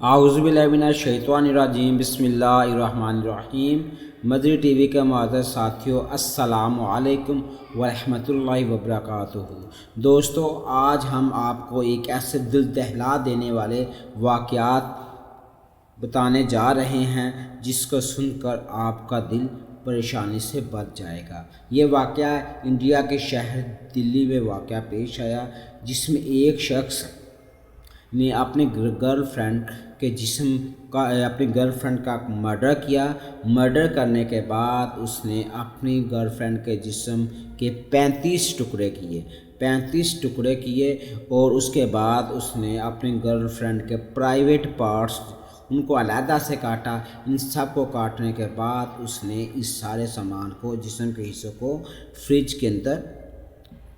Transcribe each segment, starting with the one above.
आउज़ुबिल्लाहिमिनश्शैतानिर्रजीम बिस्मिल्लाहिर्रहमानिर्रहीम। मदरी टीवी के मुअज़्ज़ज़ साथियों, अस्सलामु अलैकुम वरहमतुल्लाहि वबरकातुहू। दोस्तों, आज हम आपको एक ऐसे दिल दहला देने वाले वाक़यात बताने जा रहे हैं जिसको सुनकर आपका दिल परेशानी से बच जाएगा। ये वाक़या इंडिया के शहर दिल्ली में वाक़या पेश आया, जिसमें एक शख्स ने अपने गर्लफ्रेंड के जिस्म का अपनी गर्लफ्रेंड का मर्डर किया। मर्डर करने के बाद उसने अपनी गर्लफ्रेंड के जिस्म के 35 टुकड़े किए और उसके बाद उसने अपनी गर्लफ्रेंड के प्राइवेट पार्ट्स उनको अलहदा से काटा। इन सब को काटने के बाद उसने इस सारे सामान को, जिस्म के हिस्सों को फ्रिज के अंदर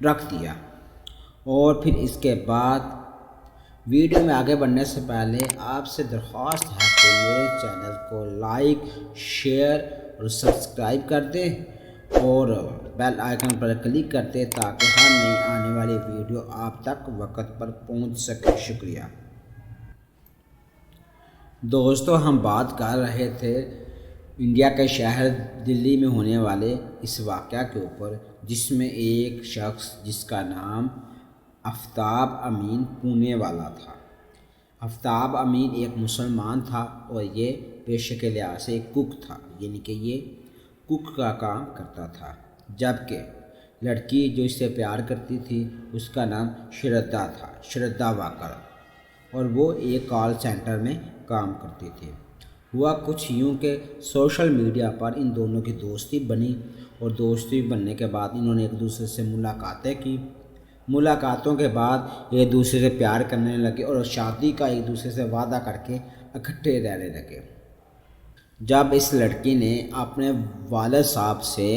रख दिया। और फिर इसके बाद वीडियो में आगे बढ़ने से पहले आपसे दरख्वास्त है कि मेरे चैनल को लाइक, शेयर और सब्सक्राइब कर दें और बेल आइकन पर क्लिक कर दें ताकि हर नई आने वाली वीडियो आप तक वक्त पर पहुंच सके। शुक्रिया। दोस्तों, हम बात कर रहे थे इंडिया के शहर दिल्ली में होने वाले इस वाक़या के ऊपर, जिसमें एक शख्स जिसका नाम आफ्ताब अमीन पुणे वाला था। आफ्ताब अमीन एक मुसलमान था और ये पेशे के लिहाज से एक कुक था, यानी कि ये कुक का काम करता था। जबकि लड़की जो इससे प्यार करती थी उसका नाम श्रद्धा था, श्रद्धा वाकर, और वो एक कॉल सेंटर में काम करती थी। हुआ कुछ यूँ कि सोशल मीडिया पर इन दोनों की दोस्ती बनी और दोस्ती बनने के बाद इन्होंने एक दूसरे से मुलाकातें की। मुलाकातों के बाद एक दूसरे से प्यार करने लगे और शादी का एक दूसरे से वादा करके इकट्ठे रहने लगे। जब इस लड़की ने अपने वालिद साहब से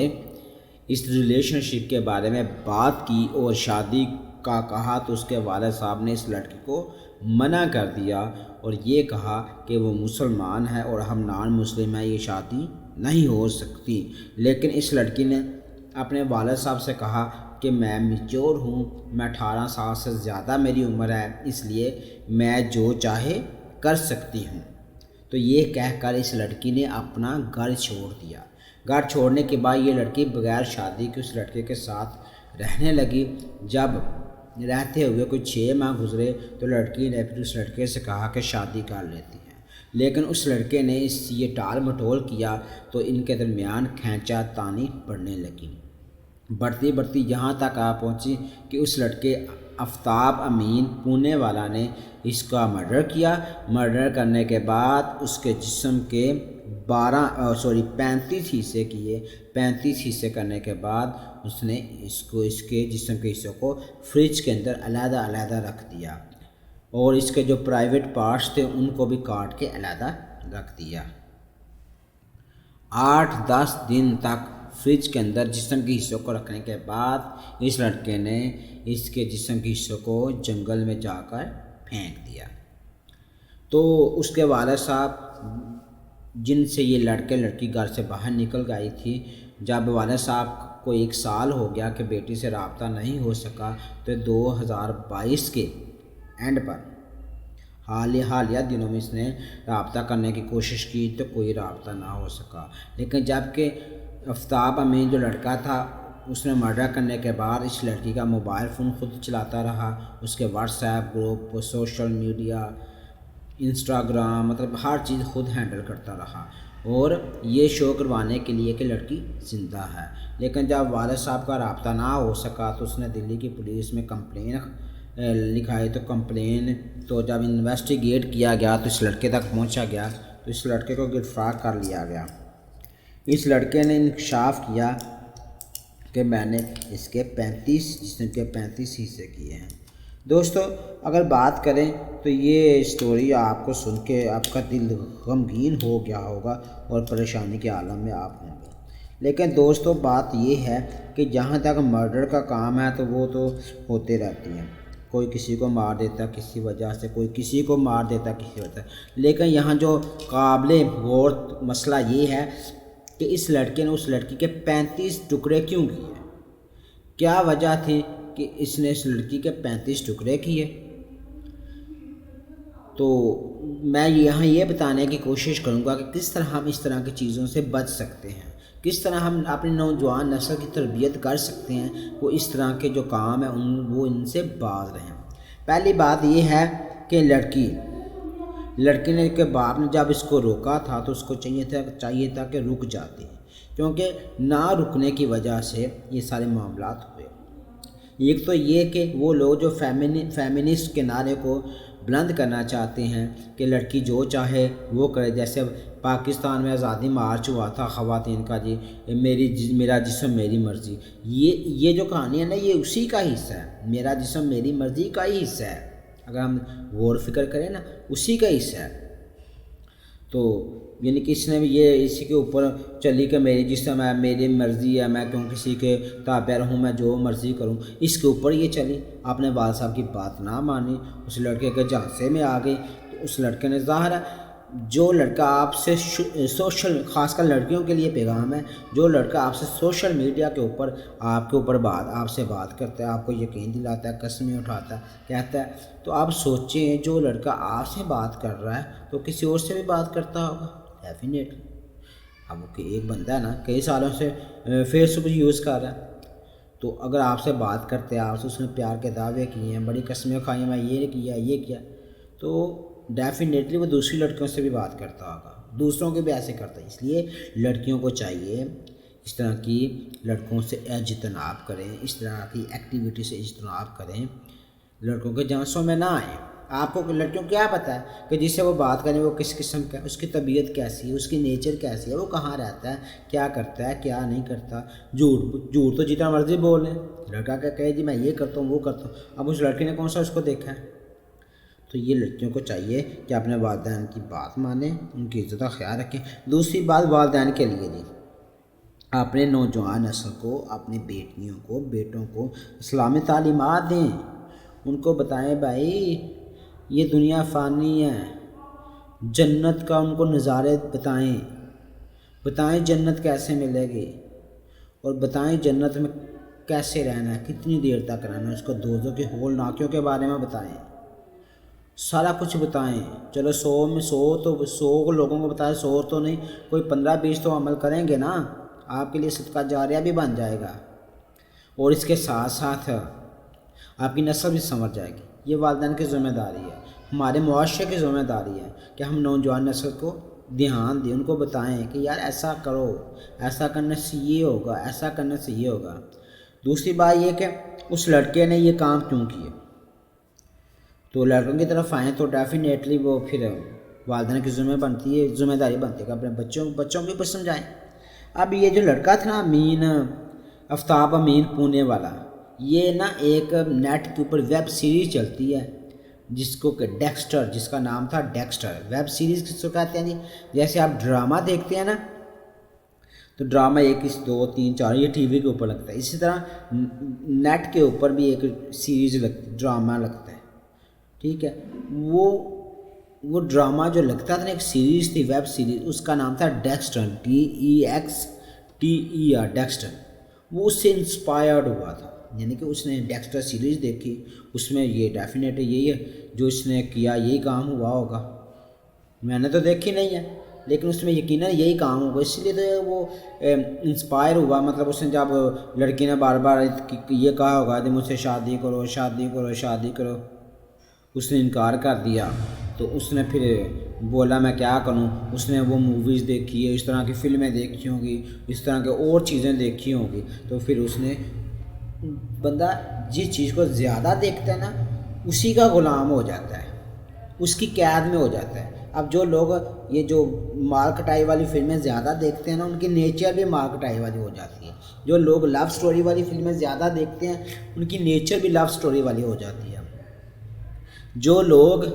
इस रिलेशनशिप के बारे में बात की और शादी का कहा तो उसके वालिद साहब ने इस लड़की को मना कर दिया और ये कहा कि वो मुसलमान है और हम नॉन मुस्लिम हैं, ये शादी नहीं हो सकती। लेकिन इस लड़की ने अपने वालिद साहब से कहा कि मैं मैच्योर हूँ, मैं 18 साल से ज़्यादा मेरी उम्र है, इसलिए मैं जो चाहे कर सकती हूँ। तो ये कहकर इस लड़की ने अपना घर छोड़ दिया। घर छोड़ने के बाद ये लड़की बगैर शादी के उस लड़के के साथ रहने लगी। जब रहते हुए कुछ 6 माह गुजरे तो लड़की ने फिर उस लड़के से कहा कि शादी कर लेती है, लेकिन उस लड़के ने ये टाल मटोल किया तो इनके दरमियान खींचा तानी बढ़ने लगी। बढ़ती बढ़ती यहाँ तक आ पहुँची कि उस लड़के आफ्ताब अमीन पुणे वाला ने इसका मर्डर किया। मर्डर करने के बाद उसके जिस्म के 35 हिस्से किए। 35 हिस्से करने के बाद उसने इसके जिस्म के हिस्सों को फ्रिज के अंदर अलहदा रख दिया और इसके जो प्राइवेट पार्ट्स थे उनको भी काट के अलहदा रख दिया। 8-10 दिन तक फ्रिज के अंदर जिस्म के हिस्सों को रखने के बाद इस लड़के ने इसके जिस्म के हिस्सों को जंगल में जाकर फेंक दिया। तो उसके वालिद साहब, जिनसे ये लड़की घर से बाहर निकल गई थी, जब वालिद साहब को 1 साल हो गया कि बेटी से रब्ता नहीं हो सका, तो 2022 के एंड पर हालिया दिनों में इसने रब्ता करने की कोशिश की तो कोई रब्ता ना हो सका। लेकिन जबकि आफ्ताब अमीन जो लड़का था उसने मर्डर करने के बाद इस लड़की का मोबाइल फ़ोन खुद चलाता रहा, उसके WhatsApp group, social media, Instagram, मतलब हर चीज़ खुद हैंडल करता रहा और ये शो करवाने के लिए कि लड़की ज़िंदा है। लेकिन जब वालिद साहब का रब्ता ना हो सका तो उसने दिल्ली की पुलिस में कंप्लेन लिखाई। तो जब इन्वेस्टिगेट किया गया तो इस लड़के तक पहुंचा गया तो इस लड़के को गिरफ्तार कर लिया गया। इस लड़के ने इंकशाफ किया कि मैंने इसके 35 हिस्से किए हैं। दोस्तों, अगर बात करें तो ये स्टोरी आपको सुन के आपका दिल गमगीन हो गया होगा और परेशानी के आलम में आप होंगे। लेकिन दोस्तों, बात ये है कि जहाँ तक मर्डर का काम है तो वो तो होते रहती हैं। कोई किसी को मार देता किसी वजह से, कोई किसी को मार देता किसी वजह से। लेकिन यहाँ जो काबिल गौर मसला ये है कि इस लड़के ने उस लड़की के 35 टुकड़े क्यों किए? क्या वजह थी कि इसने इस लड़की के 35 टुकड़े किए? तो मैं यहाँ ये बताने की कोशिश करूँगा कि किस तरह हम इस तरह की चीज़ों से बच सकते हैं, किस तरह हम अपनी नौजवान नस्ल की तरबियत कर सकते हैं, वो इस तरह के जो काम है वो इनसे बाज रहें। पहली बात ये है कि लड़की ने के बाप ने जब इसको रोका था तो उसको चाहिए था कि रुक जाती, क्योंकि ना रुकने की वजह से ये सारे मामलात हुए। एक तो ये कि वो लोग जो फेमिनिस्ट के नारे को बुलंद करना चाहते हैं कि लड़की जो चाहे वो करे, जैसे पाकिस्तान में आज़ादी मार्च हुआ था ख़वातीन का जी, मेरा जिस्म मेरी मर्ज़ी, ये जो कहानी है ना ये उसी का हिस्सा है, मेरा जिस्म मेरी मर्ज़ी का ही हिस्सा है। अगर हम गौर फिक्र करें ना उसी का हिस्सा है। तो यानी कि इसने भी ये इसी के ऊपर चली कि मेरी जिस्म है मेरी मर्ज़ी है, मैं क्यों किसी के ताबे रहूँ, मैं जो मर्ज़ी करूँ, इसके ऊपर ये चली। आपने वाल साहब की बात ना मानी, उस लड़के के झांसे में आ गई। तो उस लड़के ने ज़ाहिर है जो लड़का आपसे सोशल, ख़ासकर लड़कियों के लिए पैगाम है, जो लड़का आपसे सोशल मीडिया के ऊपर आपसे बात करता है, आपको यकीन दिलाता है, कस्में उठाता है, कहता है, तो आप सोचें जो लड़का आपसे बात कर रहा है तो किसी और से भी बात करता होगा डेफिनेटली। अब एक बंदा है ना कई सालों से फेसबुक यूज़ कर रहा है, तो अगर आपसे बात करते हैं, आपसे उसने प्यार के दावे किए हैं, बड़ी कस्में खाई, मैं ये किया, तो डेफिनेटली वो दूसरी लड़कियों से भी बात करता होगा, दूसरों के भी ऐसे करता है। इसलिए लड़कियों को चाहिए इस तरह की लड़कों से इज्तनाब करें, इस तरह की एक्टिविटी से इज्तनाब करें, लड़कों के झांसों में ना आए। आपको लड़कियों को क्या पता है कि जिससे वो बात करें वो किस किस्म का है, उसकी तबीयत कैसी है, उसकी नेचर कैसी है, वो कहाँ रहता है, क्या करता है, क्या नहीं करता। झूठ तो जितना मर्जी बोल लें, लड़का क्या कहे जी मैं ये करता हूँ वो करता हूँ, अब उस लड़के ने कौन सा उसको देखा है। तो ये लड़कियों को चाहिए कि अपने वालिदैन की बात मानें, उनकी इज़्ज़त का ख्याल रखें। दूसरी बात वालिदैन के लिए जी, अपने नौजवान नस्ल को, अपनी बेटियों को, बेटों को इस्लामी तालीमात दें, उनको बताएं भाई ये दुनिया फ़ानी है, जन्नत का उनको नज़ारे बताएं जन्नत कैसे मिलेगी, और बताएं जन्नत में कैसे रहना है, कितनी देर तक रहना है, उसको दोज़ख के होलनाकियों के बारे में बताएं, सारा कुछ बताएं। चलो 100 में 100 लोगों को बताएं, 100 तो नहीं, कोई 15-20 तो अमल करेंगे ना, आपके लिए सदका जारिया भी बन जाएगा, और इसके साथ साथ आपकी नस्ल भी संवर जाएगी। ये वालिदैन की ज़िम्मेदारी है, हमारे मुआशरे की ज़िम्मेदारी है कि हम नौजवान नस्ल को ध्यान दें, उनको बताएं कि यार ऐसा करो, ऐसा करने से ये होगा, ऐसा करने से ये होगा। दूसरी बात ये कि उस लड़के ने ये काम क्यों किए, तो लड़कों की तरफ आएँ तो डेफिनेटली वो फिर वालिदैन की ज़िम्मेदारी बनती है कि अपने बच्चों के ऊपर समझाएँ। अब ये जो लड़का था ना आफ्ताब अमीन पुणे वाला, ये ना एक नेट के ऊपर वेब सीरीज़ चलती है जिसको कि डेक्स्टर, जिसका नाम था डेक्स्टर। वेब सीरीज़ किसको कहते हैं जी, जैसे आप ड्रामा देखते हैं ना, तो ड्रामा 1, 2, 3, 4 ये टीवी के ऊपर लगता है, इसी तरह नेट के ऊपर भी एक सीरीज़ ड्रामा लगता है, ठीक है। वो ड्रामा जो लगता था ना, एक सीरीज़ थी, वेब सीरीज़, उसका नाम था डेक्स्टर, DEXTER, डेक्स्टर। वो उससे इंस्पायर्ड हुआ था, यानी कि उसने डेक्स्टर सीरीज़ देखी, उसमें ये डेफिनेट यही है जो इसने किया, यही काम हुआ होगा। मैंने तो देखी नहीं है, लेकिन उसमें यकीनन यही काम होगा, इसलिए तो वो इंस्पायर हुआ। मतलब उसने जब लड़की ने बार बार ये कहा होगा कि मुझसे शादी करो शादी करो शादी करो, उसने इनकार कर दिया, तो उसने फिर बोला मैं क्या करूं। उसने वो मूवीज़ देखी है, इस तरह की फ़िल्में देखी होंगी, इस तरह के और चीज़ें देखी होंगी, तो फिर उसने, बंदा जिस चीज़ को ज़्यादा देखता है ना उसी का ग़ुलाम हो जाता है, उसकी कैद में हो जाता है। अब जो लोग ये जो मार कटाई वाली फिल्में ज़्यादा देखते हैं ना, उनकी नेचर भी मार कटाई वाली हो जाती है। जो लोग लव स्टोरी वाली फिल्में ज़्यादा देखते हैं, उनकी नेचर भी लव स्टोरी वाली हो जाती है। जो लोग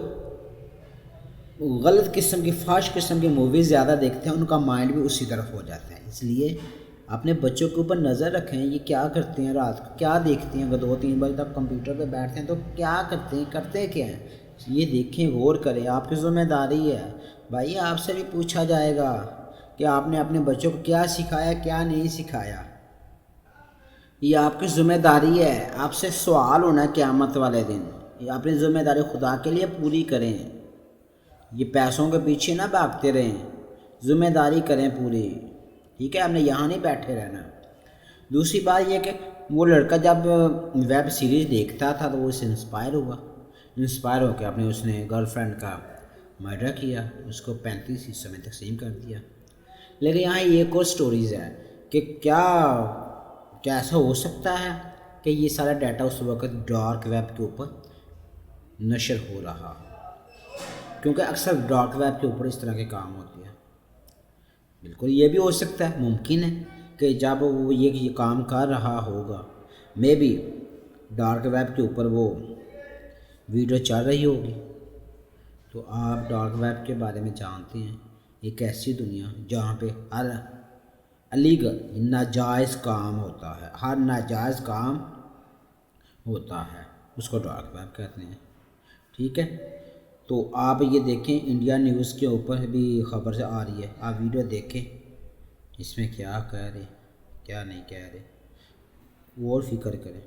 गलत किस्म की, फाश किस्म की मूवीज़ ज़्यादा देखते हैं, उनका माइंड भी उसी तरफ हो जाता है। इसलिए अपने बच्चों के ऊपर नज़र रखें, ये क्या करते हैं, रात को क्या देखते हैं, अगर 2-3 बजे तक कंप्यूटर पे बैठते हैं तो क्या करते हैं, करते क्या हैं, ये देखें, गौर करें। आपकी ज़िम्मेदारी है भाई, आपसे भी पूछा जाएगा कि आपने अपने बच्चों को क्या सिखाया, क्या नहीं सिखाया। ये आपकी ज़िम्मेदारी है, आपसे सवाल होना है क़यामत वाले दिन। ये अपनी ज़िम्मेदारी खुदा के लिए पूरी करें। ये पैसों के पीछे ना भागते रहें, जिम्मेदारी करें पूरी, ठीक है। हमने यहाँ नहीं बैठे रहना। दूसरी बात ये कि वो लड़का जब वेब सीरीज़ देखता था तो वो इससे इंस्पायर होकर अपने उसने गर्लफ्रेंड का मर्डर किया, उसको 35 हिस्सों में तकसीम कर दिया। लेकिन यहाँ एक और स्टोरीज़ है कि क्या ऐसा हो सकता है कि ये सारा डाटा उस वक्त डार्क वेब के ऊपर नशर हो रहा, क्योंकि अक्सर डार्क वेब के ऊपर इस तरह के काम होते हैं। बिल्कुल ये भी हो सकता है, मुमकिन है कि जब वो ये काम कर रहा होगा, मे बी डार्क वेब के ऊपर वो वीडियो चल रही होगी। तो आप डार्क वेब के बारे में जानते हैं, एक ऐसी दुनिया जहाँ पे हर अलीगल नाजायज़ काम होता है, हर नाजायज़ काम होता है, उसको डार्क वेब कहते हैं, ठीक है। तो आप ये देखें, इंडिया न्यूज़ के ऊपर भी ख़बर से आ रही है, आप वीडियो देखें, इसमें क्या कह रहे क्या नहीं कह रहे, और फिक्र करें।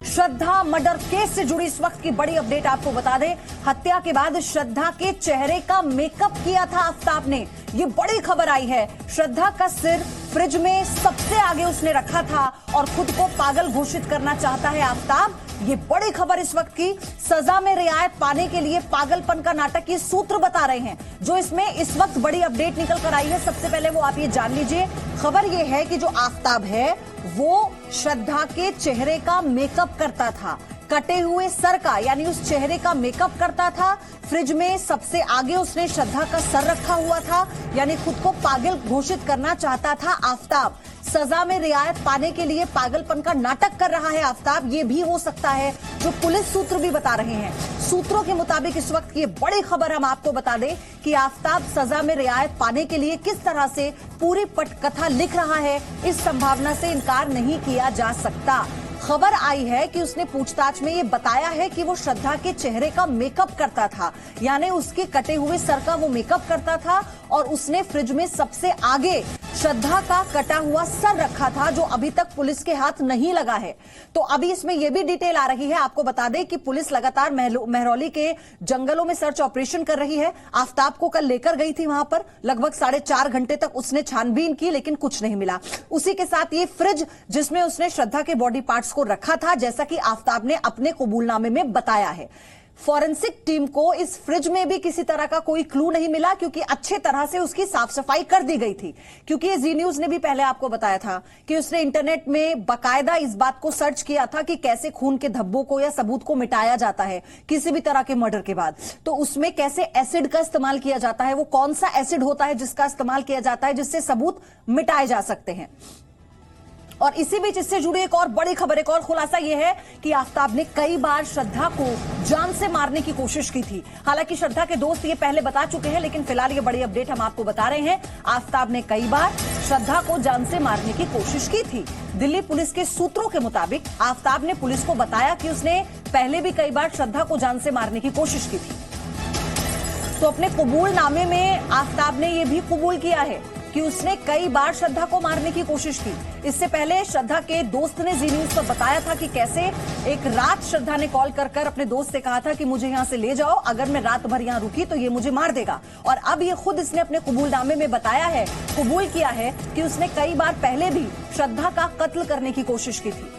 श्रद्धा मर्डर केस से जुड़ी इस वक्त की बड़ी अपडेट आपको बता दें। हत्या के बाद श्रद्धा के चेहरे का मेकअप किया था आफताब ने, ये बड़ी खबर आई है। श्रद्धा का सिर फ्रिज में सबसे आगे उसने रखा था और खुद को पागल घोषित करना चाहता है आफताब। ये बड़ी खबर इस वक्त की। सजा में रियायत पाने के लिए पागलपन का नाटक ये सूत्र बता रहे हैं, जो इसमें इस वक्त बड़ी अपडेट निकल कर आई है। सबसे पहले वो आप ये जान लीजिए, खबर ये है कि जो आफताब है वो श्रद्धा के चेहरे का मेकअप करता था, कटे हुए सर का, यानी उस चेहरे का मेकअप करता था। फ्रिज में सबसे आगे उसने श्रद्धा का सर रखा हुआ था, यानी खुद को पागल घोषित करना चाहता था आफताब। सजा में रियायत पाने के लिए पागलपन का नाटक कर रहा है आफताब, ये भी हो सकता है, जो पुलिस सूत्र भी बता रहे हैं। सूत्रों के मुताबिक इस वक्त की बड़ी खबर हम आपको बता दें कि आफताब सजा में रियायत पाने के लिए किस तरह से पूरी पटकथा लिख रहा है, इस संभावना से इनकार नहीं किया जा सकता। खबर आई है कि उसने पूछताछ में ये बताया है कि वो श्रद्धा के चेहरे का मेकअप करता था, यानी उसके कटे हुए सर का वो मेकअप करता था और उसने फ्रिज में सबसे आगे श्रद्धा का कटा हुआ सर रखा था, जो अभी तक पुलिस के हाथ नहीं लगा है। तो अभी इसमें यह भी डिटेल आ रही है, आपको बता दें कि पुलिस लगातार मेहरौली के जंगलों में सर्च ऑपरेशन कर रही है। आफताब को कल लेकर गई थी वहां पर, लगभग 4.5 घंटे तक उसने छानबीन की, लेकिन कुछ नहीं मिला। उसी के साथ ये फ्रिज जिसमें उसने श्रद्धा के बॉडी पार्ट्स को रखा था, जैसा कि आफताब ने अपने कबूलनामे में बताया है। फॉरेंसिक टीम को इस फ्रिज में भी किसी तरह का कोई क्लू नहीं मिला, क्योंकि अच्छे तरह से उसकी साफ सफाई कर दी गई थी। क्योंकि जी न्यूज ने भी पहले आपको बताया था कि उसने इंटरनेट में बाकायदा इस बात को सर्च किया था कि कैसे खून के धब्बों को या सबूत को मिटाया जाता है किसी भी तरह के मर्डर के बाद। तो उसमें कैसे एसिड का इस्तेमाल किया जाता है, वो कौन सा एसिड होता है जिसका इस्तेमाल किया जाता है जिससे सबूत मिटाए जा सकते हैं। और इसी बीच इससे जुड़ी एक और बड़ी खबर, एक और खुलासा यह है कि आफताब ने कई बार श्रद्धा को जान से मारने की कोशिश की थी। हालांकि श्रद्धा के दोस्त ये पहले बता चुके हैं, लेकिन फिलहाल ये बड़ी अपडेट हम आपको बता रहे हैं। आफताब ने कई बार श्रद्धा को जान से मारने की कोशिश की थी। दिल्ली पुलिस के सूत्रों के मुताबिक आफताब ने पुलिस को बताया कि उसने पहले भी कई बार श्रद्धा को जान से मारने की कोशिश की थी। तो अपने कबूलनामे में आफताब ने यह भी कबूल किया है कि उसने कई बार श्रद्धा को मारने की कोशिश की। इससे पहले श्रद्धा के दोस्त ने जी न्यूज पर बताया था कि कैसे एक रात श्रद्धा ने कॉल कर अपने दोस्त से कहा था कि मुझे यहां से ले जाओ, अगर मैं रात भर यहां रुकी तो ये मुझे मार देगा। और अब ये खुद इसने अपने कबूलनामे में बताया है, कबूल किया है कि उसने कई बार पहले भी श्रद्धा का कत्ल करने की कोशिश की थी।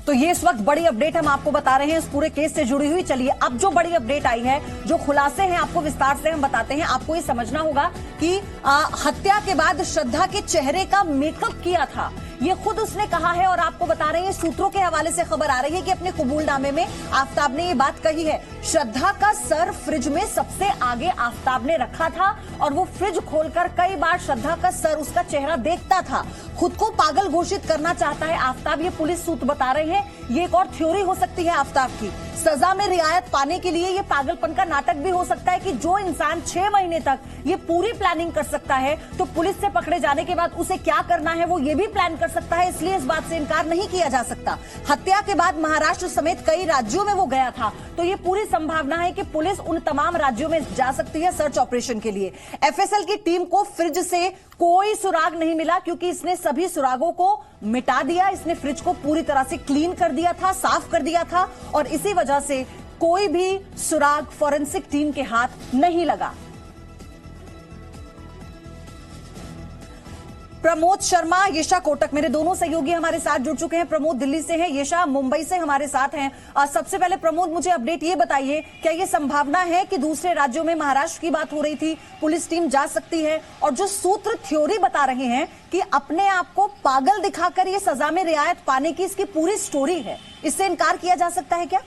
तो ये इस वक्त बड़ी अपडेट हम आपको बता रहे हैं इस पूरे केस से जुड़ी हुई। चलिए अब जो बड़ी अपडेट आई है, जो खुलासे हैं, आपको विस्तार से हम बताते हैं। आपको ये समझना होगा कि हत्या के बाद श्रद्धा के चेहरे का मेकअप किया था, ये खुद उसने कहा है। और आपको बता रहे हैं, सूत्रों के हवाले से खबर आ रही है कि अपने कबूलनामे में आफताब ने ये बात कही है। श्रद्धा का सर फ्रिज में सबसे आगे आफताब ने रखा था और वो फ्रिज खोलकर कई बार श्रद्धा का सर, उसका चेहरा देखता था। खुद को पागल घोषित करना चाहता है आफताब, ये पुलिस सूत्र बता रहे हैं। ये एक और थ्योरी हो सकती है आफताब की। सजा में रियायत पाने के लिए ये पागलपन का नाटक भी हो सकता है कि जो इंसान 6 महीने तक ये पूरी प्लानिंग कर सकता है, तो पुलिस से पकड़े जाने के बाद उसे क्या करना है वो ये भी प्लान कर सकता है। इसलिए इस बात से इनकार नहीं किया जा सकता। हत्या के बाद महाराष्ट्र समेत कई राज्यों में वो गया था, तो ये पूरी संभावना है कि पुलिस उन तमाम राज्यों में जा सकती है सर्च ऑपरेशन के लिए। एफएसएल की टीम को फ्रिज से कोई सुराग नहीं मिला, क्योंकि इसने सभी सुरागों को मिटा दिया, इसने फ्रिज को पूरी तरह से क्लीन कर दिया था, साफ कर दिया था और इसी वजह से कोई भी सुराग फॉरेंसिक टीम के हाथ नहीं लगा। प्रमोद शर्मा, येशा कोटक, मेरे दोनों सहयोगी हमारे साथ जुड़ चुके हैं। प्रमोद दिल्ली से हैं, येशा मुंबई से हमारे साथ हैं। सबसे पहले प्रमोद, मुझे अपडेट ये बताइए, क्या ये संभावना है कि दूसरे राज्यों में, महाराष्ट्र की बात हो रही थी, पुलिस टीम जा सकती है और जो सूत्र थ्योरी बता रहे हैं कि अपने आप को पागल दिखाकर ये सजा में रियायत पाने की इसकी पूरी स्टोरी है, इससे इनकार किया जा सकता है क्या?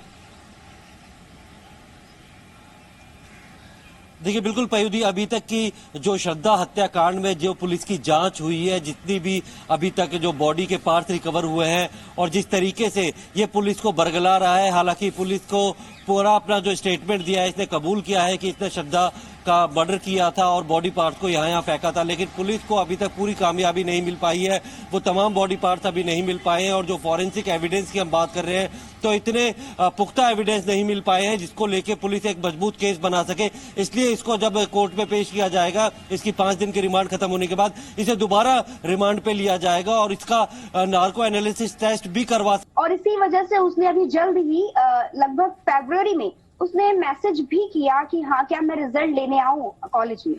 देखिए बिल्कुल पयूदी, अभी तक की जो श्रद्धा हत्याकांड में जो पुलिस की जांच हुई है, जितनी भी अभी तक जो बॉडी के पार्ट्स रिकवर हुए हैं और जिस तरीके से ये पुलिस को बरगला रहा है, हालांकि पुलिस को पूरा अपना जो स्टेटमेंट दिया है, इसने कबूल किया है कि इसने श्रद्धा का मर्डर किया था और बॉडी पार्ट्स को यहाँ फेंका था, लेकिन पुलिस को अभी तक पूरी कामयाबी नहीं मिल पाई है। वो तमाम बॉडी पार्ट्स अभी नहीं मिल पाए हैं और जो फॉरेंसिक एविडेंस की हम बात कर रहे हैं, तो इतने पुख्ता एविडेंस नहीं मिल पाए हैं जिसको लेके पुलिस एक मजबूत केस बना सके। इसलिए इसको जब कोर्ट में पेश किया जाएगा, इसकी 5 दिन की रिमांड खत्म होने के बाद इसे दोबारा रिमांड पे लिया जाएगा और इसका नार्को एनालिसिस टेस्ट भी करवा। और इसी वजह से उसने अभी जल्द ही लगभग फरवरी में उसने मैसेज भी किया कि हाँ, क्या मैं रिजल्ट लेने आऊं कॉलेज में।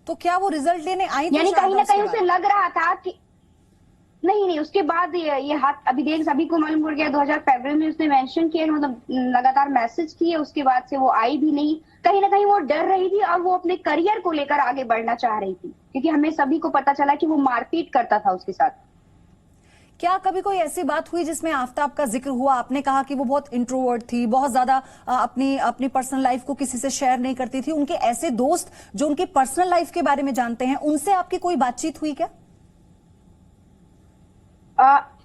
तो क्या वो रिजल्ट लेने आई थी? यानी कहीं ना कहीं उसे लग रहा था कि नहीं, उसके बाद ये हाथ अभी देख सभी को मालूम पड़ गया। 2000 फरवरी में उसने मेंशन किया, मतलब लगातार मैसेज किए, उसके बाद से वो आई भी नहीं। कहीं ना कहीं वो डर रही थी और वो अपने करियर को लेकर आगे बढ़ना चाह रही थी, क्योंकि हमें सभी को पता चला कि वो मारपीट करता था उसके साथ। क्या कभी कोई ऐसी बात हुई जिसमें आफताब का जिक्र हुआ? आपने कहा कि वो बहुत इंट्रोवर्ट थी, बहुत ज्यादा अपनी पर्सनल लाइफ को किसी से शेयर नहीं करती थी। उनके ऐसे दोस्त जो उनकी पर्सनल लाइफ के बारे में जानते हैं, उनसे आपकी कोई बातचीत हुई क्या?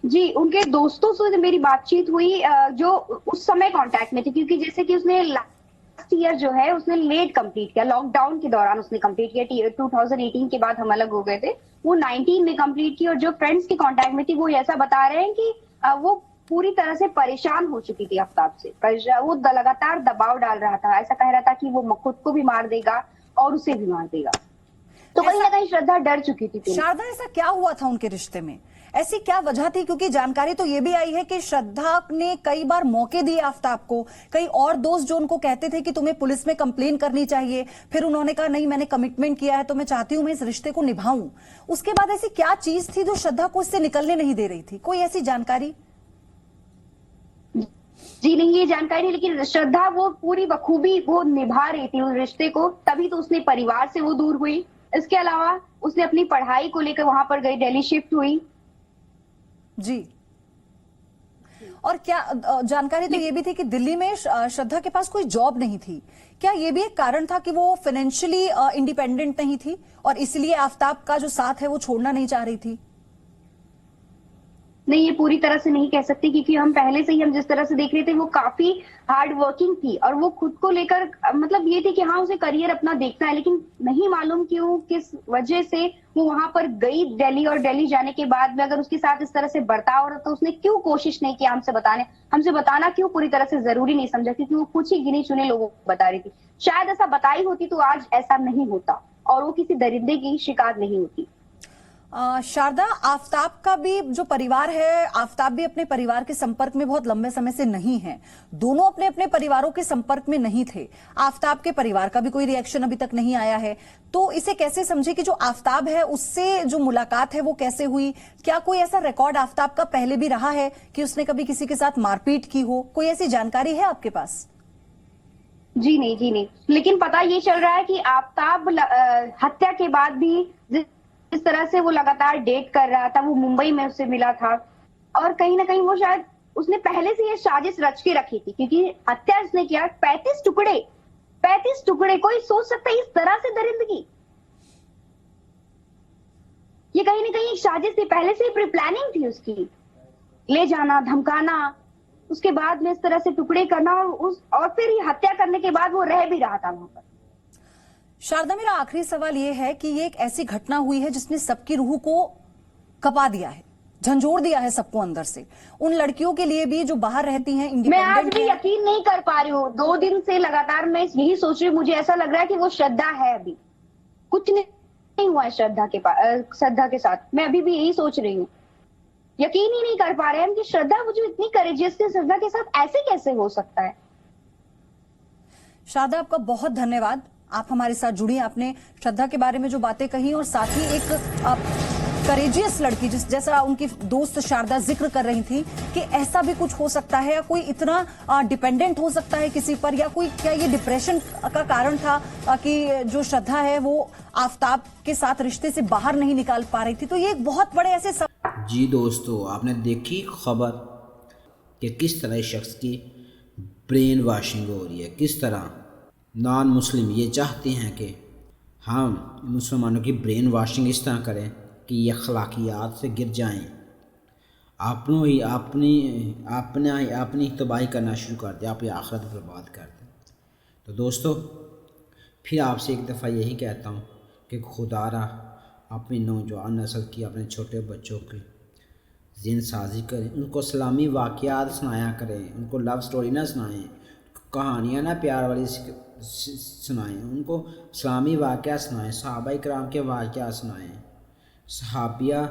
जी, उनके दोस्तों से मेरी बातचीत हुई जो उस समय कांटेक्ट में थे, क्योंकि जैसे कि उसने लास्ट ईयर जो है उसने लेट कंप्लीट किया, लॉकडाउन के दौरान उसने कंप्लीट किया। 2018 के बाद हम अलग हो गए थे, वो 19 में कंप्लीट की। और जो फ्रेंड्स के कांटेक्ट में थी वो ऐसा बता रहे हैं कि वो पूरी तरह से परेशान हो चुकी थी आफताब से। वो लगातार दबाव डाल रहा था, ऐसा कह रहा था कि वो खुद को भी मार देगा और उसे भी मार देगा। तो कहीं ना कहीं श्रद्धा डर चुकी थी। शारदा, ऐसा क्या हुआ था उनके रिश्ते में? ऐसी क्या वजह थी? क्योंकि जानकारी तो ये भी आई है कि श्रद्धा ने कई बार मौके दिए आफताब को। कई और दोस्त जो उनको कहते थे कि तुम्हें पुलिस में कंप्लेन करनी चाहिए, फिर उन्होंने कहा नहीं, मैंने कमिटमेंट किया है तो मैं चाहती हूं मैं इस रिश्ते को निभाऊं। उसके बाद ऐसी क्या चीज थी जो श्रद्धा को इससे निकलने नहीं दे रही थी? कोई ऐसी जानकारी? जी नहीं, ये जानकारी नहीं, लेकिन श्रद्धा वो पूरी बखूबी वो निभा रही थी उस रिश्ते को, तभी तो उसने परिवार से वो दूर हुई। इसके अलावा उसने अपनी पढ़ाई को लेकर वहां पर गई, दिल्ली शिफ्ट हुई। जी, और क्या जानकारी तो ये भी थी कि दिल्ली में श्रद्धा के पास कोई जॉब नहीं थी। क्या ये भी एक कारण था कि वो फाइनेंशियली इंडिपेंडेंट नहीं थी और इसलिए आफताब का जो साथ है वो छोड़ना नहीं चाह रही थी? नहीं, ये पूरी तरह से नहीं कह सकती, क्योंकि हम पहले से ही हम जिस तरह से देख रहे थे वो काफी हार्ड वर्किंग थी और वो खुद को लेकर मतलब ये थी कि हाँ, उसे करियर अपना देखना है, लेकिन नहीं मालूम क्यों किस वजह से वो वहां पर गई दिल्ली। और दिल्ली जाने के बाद में अगर उसके साथ इस तरह से बर्ताव हो रहा तो उसने क्यों कोशिश नहीं किया हमसे बताना क्यों पूरी तरह से जरूरी नहीं समझा, क्योंकि वो कुछ ही गिने चुने लोगों को बता रही थी। शायद ऐसा बताई होती तो आज ऐसा नहीं होता और वो किसी दरिंदे की शिकार नहीं होती। शारदा, आफताब का भी जो परिवार है, आफताब भी अपने परिवार के संपर्क में बहुत लंबे समय से नहीं है। दोनों अपने अपने परिवारों के संपर्क में नहीं थे। आफताब के परिवार का भी कोई रिएक्शन अभी तक नहीं आया है। तो इसे कैसे समझे कि जो आफताब है उससे जो मुलाकात है वो कैसे हुई? क्या कोई ऐसा रिकॉर्ड आफताब का पहले भी रहा है कि उसने कभी किसी के साथ मारपीट की हो? कोई ऐसी जानकारी है आपके पास? जी नहीं, लेकिन पता ये चल रहा है कि आफताब हत्या के बाद भी इस तरह से वो लगातार डेट कर रहा था। वो मुंबई में उससे मिला था और कहीं ना कहीं वो शायद उसने पहले से ये साजिश रच के रखी थी, क्योंकि हत्या उसने किया 35 टुकड़े। कोई सोच सकता है इस तरह से दरिंदगी? ये कहीं ना कहीं एक साजिश थी, पहले से प्री प्लानिंग थी उसकी, ले जाना, धमकाना, उसके बाद में इस तरह से टुकड़े करना और फिर ये हत्या करने के बाद वो रह भी रहा था वहां पर। शारदा, मेरा आखिरी सवाल यह है कि ये एक ऐसी घटना हुई है जिसने सबकी रूह को कपा दिया है, झंझोड़ दिया है सबको अंदर से। उन लड़कियों के लिए भी जो बाहर रहती हैं, मैं आज भी यकीन नहीं कर पा रही हूँ। 2 दिन से लगातार मैं यही सोच रही हूँ, मुझे ऐसा लग रहा है कि वो श्रद्धा है, अभी कुछ नहीं नहीं हुआ है श्रद्धा के साथ। मैं अभी भी यही सोच रही हूँ, यकीन ही नहीं कर पा रहे हैं कि श्रद्धा, वो जो इतनी करेजियस थी, श्रद्धा के साथ ऐसे कैसे हो सकता है। श्रद्धा, आपका बहुत धन्यवाद, आप हमारे साथ जुड़ी, आपने श्रद्धा के बारे में जो बातें कही और साथ ही एक करेजियस लड़की जैसा उनकी दोस्त शारदा जिक्र कर रही थी कि ऐसा भी कुछ हो सकता है, या कोई इतना डिपेंडेंट हो सकता है किसी पर, या कोई, क्या ये डिप्रेशन का कारण था कि जो श्रद्धा है वो आफताब के साथ रिश्ते से बाहर नहीं निकाल पा रही थी। तो ये एक बहुत बड़े ऐसे जी दोस्तों, आपने देखी खबर कि किस तरह इस शख्स की ब्रेन वॉशिंग हो रही है, किस तरह नॉन मुस्लिम ये चाहते हैं कि हम मुसलमानों की ब्रेन वॉशिंग इस तरह करें कि ये अखलाकियात से गिर जाएं, अपनी तबाही करना शुरू कर दें, अपनी आखिरत बर्बाद कर दें। तो दोस्तों, फिर आपसे एक दफ़ा यही कहता हूँ कि खुदारा अपनी नौजवान नस्ल की, अपने छोटे बच्चों की जिन साजी करें, उनको इस्लामी वाक़यात सुनाया करें, उनको लव स्टोरी ना सुनाएं, कहानियाँ ना प्यार वाली सुनाएं, उनको इस्लामी वाक़यात सुनाएं, सहाबाए किराम के वाक़यात सुनाएं, सहाबिया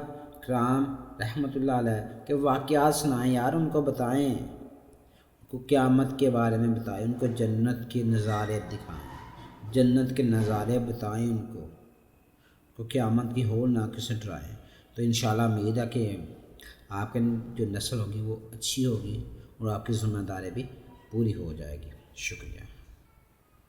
किराम रहमतुल्लाह अलैह के वाक़यात सुनाएं यार, उनको बताएं, उनको क़यामत के बारे में बताएं, उनको जन्नत के नज़ारे दिखाएं, जन्नत के नज़ारे बताएं, उनको क़यामत की होल ना किसे डराएं। तो इंशाल्लाह उम्मीद है कि आपके जो नस्ल होगी वो अच्छी होगी और आपकी ज़िम्मेदारी भी पूरी हो जाएगी। शुक्रिया।